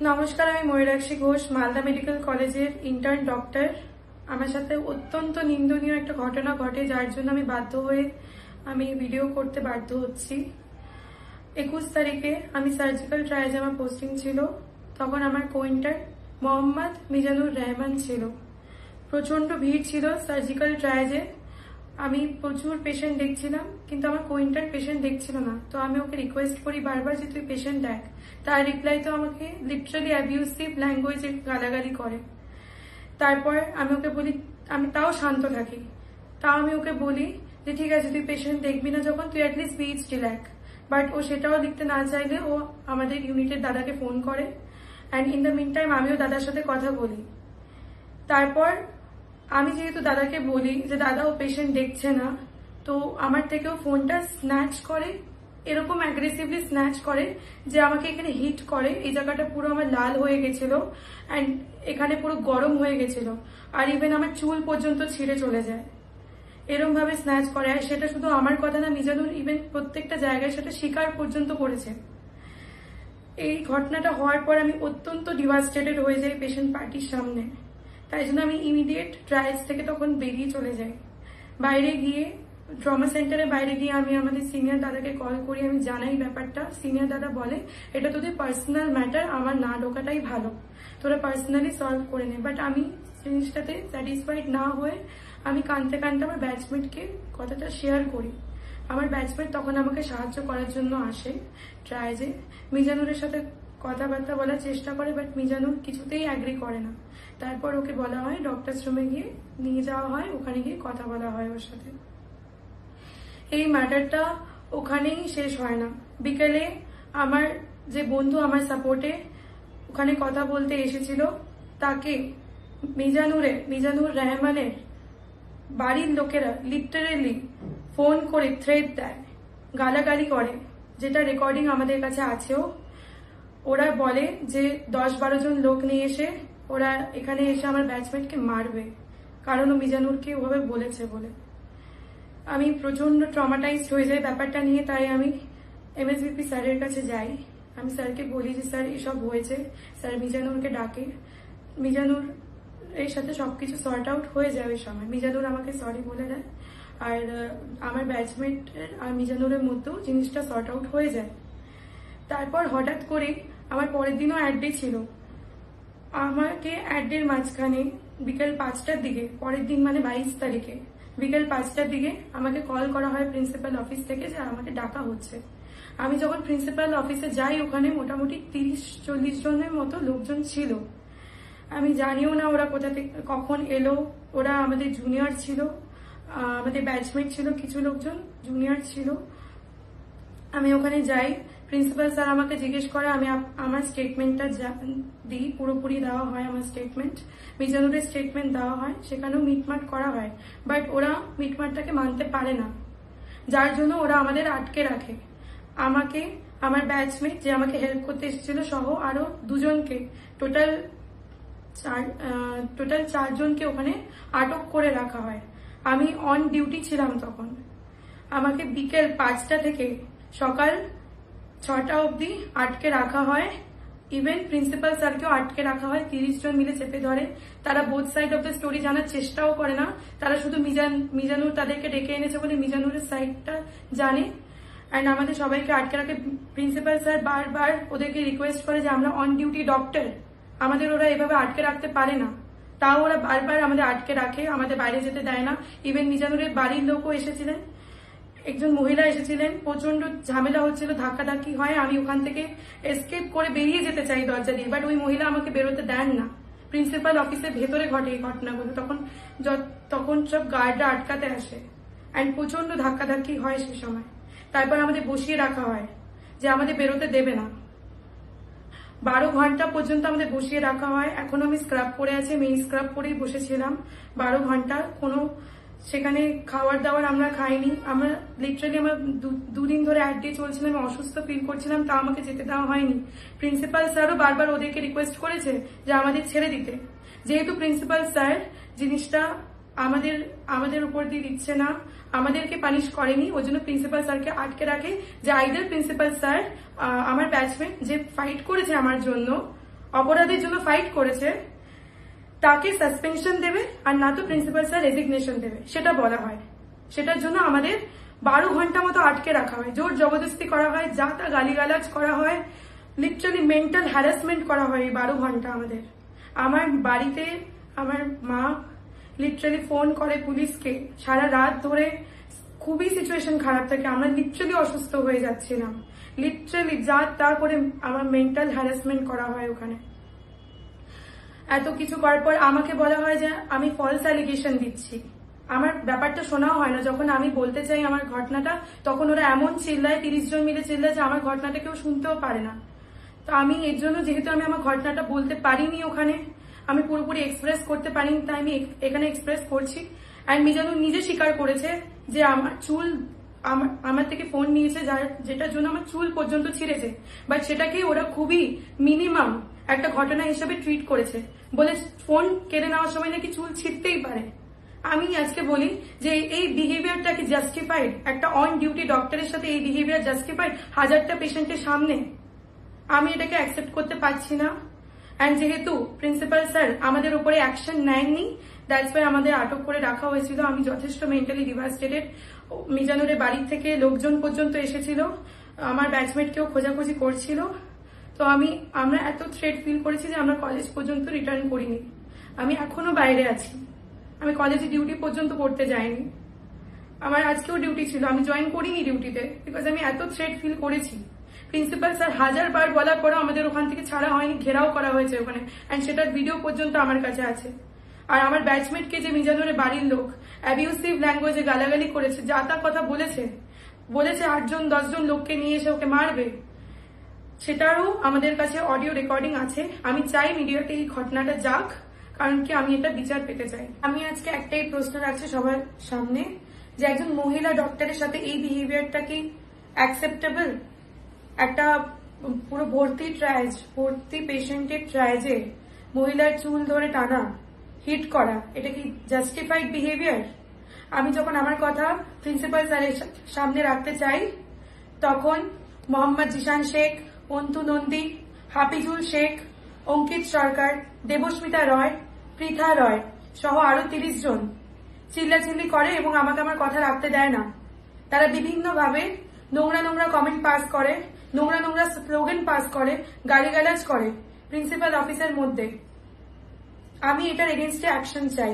নমস্কার, আমি ময়ূরাক্ষী ঘোষ, মালদা মেডিকেল কলেজের ইন্টার্ন ডক্টর। আমার সাথে অত্যন্ত নিন্দনীয় একটা ঘটনা ঘটে, যার জন্য আমি বাধ্য হয়ে ভিডিও করতে বাধ্য হচ্ছি। 21 তারিখে আমি সার্জিক্যাল ট্রায়ালে আমার পোস্টিং ছিল। তখন আমার কোইন্টার মোহাম্মদ মিজানুর রহমান ছিল। প্রচন্ড ভিড় ছিল সার্জিক্যাল ট্রায়ালে। আমি প্রচুর পেশেন্ট দেখছিলাম, কিন্তু আমার কোইন্টার পেশেন্ট দেখছিল না। তো আমি ওকে রিকোয়েস্ট করি বারবার যে তুই পেশেন্ট দেখ। তার রিপ্লাই তো আমাকে লিটারালি অ্যাবিউসিভ ল্যাঙ্গুয়েজে গালাগালি করে। তারপর আমি ওকে বলি, আমি তাও শান্ত থাকি, তাও আমি ওকে বলি যে ঠিক আছে, তুই পেশেন্ট দেখবি না যখন, তুই অ্যাটলিস্ট পিএইচডি লেখ। বাট ও সেটাও লিখতে না চাইলে ও আমাদের ইউনিটের দাদাকে ফোন করে। And in the meantime আমিও দাদার সাথে কথা বলি। তারপর আমি যেহেতু দাদাকে বলি যে দাদা ও পেশেন্ট দেখছে না, তো আমার থেকেও ফোনটা স্ন্যাচ করে, এরকম অ্যাগ্রেসিভলি স্ন্যাচ করে যে আমাকে এখানে হিট করে। এই জায়গাটা পুরো আমার লাল হয়ে গেছিল অ্যান্ড এখানে পুরো গরম হয়ে গেছিল, আর ইভেন আমার চুল পর্যন্ত ছিঁড়ে চলে যায়। এরকম ভাবে স্ন্যাচ করে। আর সেটা শুধু আমার কথা না, মিজানুর ইভেন প্রত্যেকটা জায়গায় সেটা স্বীকার পর্যন্ত করেছে। এই ঘটনাটা হওয়ার পর আমি অত্যন্ত ডিভাস্টেটেড হয়ে যাই পেশেন্ট পার্টির সামনে। তাই জন্য আমি ইমিডিয়েট ট্রায়ালস থেকে তখন বেরিয়ে চলে যাই। বাইরে গিয়ে ট্রমা সেন্টারে বাইরে গিয়ে আমি আমাদের সিনিয়র দাদাকে কল করি, আমি জানাই ব্যাপারটা। সিনিয়র দাদা বলে এটা তোদের পার্সোনাল ম্যাটার, আমার না ঢোকাটাই ভালো, তোরা পার্সোনালি সলভ করে নে। বাট আমি জিনিসটাতে স্যাটিসফাইড না হয়ে আমি কাঁদতে কাঁদতে আমার ব্যাচমেটকে কথাটা শেয়ার করি। আমার ব্যাচমেট তখন আমাকে সাহায্য করার জন্য আসে ট্রায়ালে। মিজানুরের সাথে কথাবার্তা বলার চেষ্টা করে, বাট মিজানুর কিছুতেই অ্যাগ্রি করে না। তারপর ওকে বলা হয় ডক্টরস রুমে গিয়ে নিয়ে যাওয়া হয়, ওখানে গিয়ে কথা বলা হয় ওর সাথে। এই ম্যাটারটা ওখানেই শেষ হয় না। বিকেলে আমার যে বন্ধু আমার সাপোর্টে ওখানে কথা বলতে এসেছিল, তাকে মিজানুর রহমানের বাড়ির লোকেরা লিটারেলি ফোন করে থ্রেট দেয়, গালাগালি করে, যেটা রেকর্ডিং আমাদের কাছে আছেও। ওরা বলে যে 10-12 জন লোক নিয়ে এসে ওরা এখানে এসে আমার ব্যাচমেটকে মারবে, কারণ ও মিজানুরকে ওভাবে বলেছে বলে। আমি প্রচন্ড ট্রমাটাইজড হয়ে যাই ব্যাপারটা নিয়ে। তাই আমি এমএসভিপি স্যারের কাছে যাই। আমি স্যারকে বলি যে স্যার এসব হয়েছে। স্যার মিজানুরকে ডাকে। মিজানুর এর সাথে সবকিছু সর্ট আউট হয়ে যায় ওই সময়। মিজানুর আমাকে সরি বলে দেয়, আর আমার ব্যাচমেটের আর মিজানুরের মধ্যেও জিনিসটা সর্ট আউট হয়ে যায়। তারপর হঠাৎ করে আমার পরের দিনও অ্যাডডে ছিল। আমাকে অ্যাডডের মাঝখানে বিকেল 5টার দিকে, পরের দিন মানে 22 তারিখে বিকেল 5টার দিকে আমাকে কল করা হয় প্রিন্সিপাল অফিস থেকে যে আমাকে ডাকা হচ্ছে। আমি যখন প্রিন্সিপাল অফিসে যাই, ওখানে মোটামুটি 30-40 জনের মতো লোকজন ছিল। আমি জানিও না ওরা কোথা থেকে কখন এলো। ওরা আমাদের জুনিয়র ছিল, আমাদের ব্যাচমেট ছিল, কিছু লোকজন জুনিয়র ছিল। আমি ওখানে যাই, প্রিন্সিপাল স্যার আমাকে জিজ্ঞেস করে, আমি আমার স্টেটমেন্টটা দিই, পুরোপুরি দেওয়া হয় আমার স্টেটমেন্ট। মিজানুরের স্টেটমেন্ট দেওয়া হয়, সেখানেও মিটমাট করা হয়। বাট ওরা মিটমাটটাকে মানতে পারে না, যার জন্য ওরা আমাদের আটকে রাখে। আমাকে, আমার ব্যাচমেট যে আমাকে হেল্প করতে এসেছিল সহ আরো 2 জনকে, টোটাল 4 জনকে ওখানে আটক করে রাখা হয়। আমি অন ডিউটি ছিলাম তখন। আমাকে বিকেল 5টা থেকে সকাল 6টা অবধি আটকে রাখা হয়। ইভেন প্রিন্সিপাল স্যারকেও আটকে রাখা হয়। 30 জন মিলে চেপে ধরে। তারা both side of the story জানার চেষ্টাও করে না। তারা শুধু মিজানুর তাদেরকে ডেকে এনেছে বলে মিজানুরের সাইডটা জানে। অ্যান্ড আমাদের সবাইকে আটকে রাখে। প্রিন্সিপাল স্যার বারবার ওদেরকে রিকোয়েস্ট করে যে আমরা অন ডিউটি ডক্টর, আমাদের ওরা এভাবে আটকে রাখতে পারে না। তাও ওরা বারবার আমাদের আটকে রাখে, আমাদের বাইরে যেতে দেয় না। ইভেন মিজানুরের বাড়ির লোকও এসেছিলেন, একজন মহিলা এসেছিলেন। প্রচন্ড ঝামেলা হচ্ছিল, ধাক্কাধাক্কি হয়। আমি ওখান থেকে এসকেপ করে বেরিয়ে যেতে চাই দরজা দিয়ে, বাট ওই মহিলা আমাকে বেরোতে দেন না। প্রিন্সিপাল অফিসের ভেতরে ঘটে এই ঘটনাগুলো। তখন সব গার্ডরা আটকাতে আসে অ্যান্ড প্রচন্ড ধাক্কাধাক্কি হয় সে সময়। তারপর আমাদের বসিয়ে রাখা হয় যে আমাদের বেরোতে দেবে না। 12 ঘন্টা পর্যন্ত আমাদের বসিয়ে রাখা হয়। এখনো আমি স্ক্রাব পরে আছি, মেইন স্ক্রাব পরেই বসেছিলাম 12 ঘন্টা। কোনো সেখানে খাবার দাবার আমরা খাইনি। আমরা লিটারালি আমার 2 দিন ধরে অ্যাডডে চলছিল, আমি অসুস্থ ফিল করছিলাম, তা আমাকে যেতে দেওয়া হয়নি। প্রিন্সিপাল স্যারও বারবার ওদেরকে রিকোয়েস্ট করেছে যে আমাদের ছেড়ে দিতে। যেহেতু প্রিন্সিপাল স্যার জিনিসটা আমাদের উপর দিয়ে দিচ্ছে না, আমাদেরকে পানিশ করেনি, ওই জন্য প্রিন্সিপাল স্যারকে আটকে রাখে যে আইদার প্রিন্সিপাল স্যার আমার ব্যাচমেট যে ফাইট করেছে আমার জন্য অপরাধের জন্য ফাইট করেছে তাকে সাসপেনশন দেবে, আর না তো প্রিন্সিপাল স্যার রেজিগনেশন দেবে, সেটা বলা হয়। সেটার জন্য আমাদের 12 ঘন্টা মতো আটকে রাখা হয়, জোর জবরদস্তি করা হয়, যা তা গালিগালাজ করা হয়, লিটারালি মেন্টাল হ্যারাসমেন্ট করা হয় এই 12 ঘন্টা আমাদের। আমার বাড়িতে আমার মা লিটারালি ফোন করে পুলিশকে, সারা রাত ধরে খুবই সিচুয়েশন খারাপ থাকে, আমরা লিটারালি অসুস্থ হয়ে যাচ্ছিলাম, লিটারালি যা তা করে আমার মেন্টাল হ্যারাসমেন্ট করা হয় ওখানে। এত কিছু করার পর আমাকে বলা হয় যে আমি ফলস অ্যালিগেশন দিচ্ছি। আমার ব্যাপারটা শোনাও হয় না, যখন আমি বলতে চাই আমার ঘটনাটা তখন ওরা এমন চিল্লায়, 30 জন মিলে চিল্লায় যে আমার ঘটনাটা কেউ শুনতেও পারে না। তো আমি এর জন্য, যেহেতু আমি আমার ঘটনাটা বলতে পারিনি ওখানে, আমি পুরোপুরি এক্সপ্রেস করতে পারিনি, তাই আমি এখানে এক্সপ্রেস করছি। অ্যান্ড মিজানু নিজে স্বীকার করেছে যে আমার চুল, আমার থেকে ফোন নিয়েছে যেটার জন্য আমার চুল পর্যন্ত ছিঁড়েছে, বাট সেটাকে ওরা খুবই মিনিমাম একটা ঘটনা হিসেবে ট্রিট করেছে, বলে ফোন কেড়ে নেওয়ার সময় নাকি চুল ছিঁড়তেই পারে। আমি আজকে বলি যে এই বিহেভিয়ারটা কি জাস্টিফাইড? একটা অন ডিউটি ডক্টরের সাথে এই বিহেভিয়ার জাস্টিফাইড 1000টা পেশেন্টের সামনে? আমি এটাকে অ্যাকসেপ্ট করতে পারছি না। অ্যান্ড যেহেতু প্রিন্সিপাল স্যার আমাদের উপরে অ্যাকশন নেয়নি, দ্যাটস ওয়াই আমাদের আটক করে রাখা হয়েছিল। আমি যথেষ্ট মেন্টালি ডিভাস্টেটেড। মিজানুরের বাড়ির থেকে লোকজন পর্যন্ত এসেছিল, আমার ব্যাচমেটকেও খোঁজাখুঁজি করছিল। তো আমরা এত থ্রেট ফিল করেছি যে আমরা কলেজ পর্যন্ত রিটার্ন করিনি। আমি এখনো বাইরে আছি, আমি কলেজে ডিউটি পর্যন্ত করতে যাইনি। আমার আজকেও ডিউটি ছিল, আমি জয়েন করিনি ডিউটিতে, বিকজ আমি এত থ্রেট ফিল করেছি। প্রিন্সিপাল স্যার 1000 বার বলার পরেও আমাদের ওখান থেকে ছাড়া হয়নি, ঘেরাও করা হয়েছে ওখানে, অ্যান্ড সেটার ভিডিও পর্যন্ত আমার কাছে আছে। আর আমার ব্যাচমেটকে যে মিজানুরের বাড়ির লোক অ্যাবিউসিভ ল্যাঙ্গুয়েজে গালাগালি করেছে, যা তা কথা বলেছে 8 জন 10 জন লোককে নিয়ে এসে ওকে মারবে, সেটারও আমাদের কাছে অডিও রেকর্ডিং আছে। আমি চাই মিডিয়াতে এই ঘটনাটা যাক, কারণ কি আমি এটা বিচার পেতে চাই। আমি আজকে একটাই প্রশ্ন রাখছি সবার সামনে, যে একজন মহিলা ডক্টরের সাথে এই বিহেভিয়ারটা কি অ্যাকসেপ্টেবল? একটা পুরো ভর্তি পেশেন্টের ট্রায়াজে মহিলার চুল ধরে টানা, হিট করা, এটা কি জাস্টিফাইড বিহেভিয়ার? আমি যখন আমার কথা প্রিন্সিপাল স্যারের সামনে রাখতে চাই, তখন মোহাম্মদ জিশান শেখ, অন্তু নন্দী, হাফিজুল শেখ, অঙ্কিত সরকার, দেবস্মিতা রয়, পৃথা রয় সহ আরো 30 জন চিল্লাচিল্লি করে এবং আমাকে আমার কথা রাখতে দেয় না। তারা বিভিন্নভাবে নোংরা কমেন্ট পাস করে, নোংরা স্লোগান পাস করে, গালিগালাজ করে প্রিন্সিপাল অফিসের মধ্যে। আমি এটার এগেনস্টে অ্যাকশন চাই।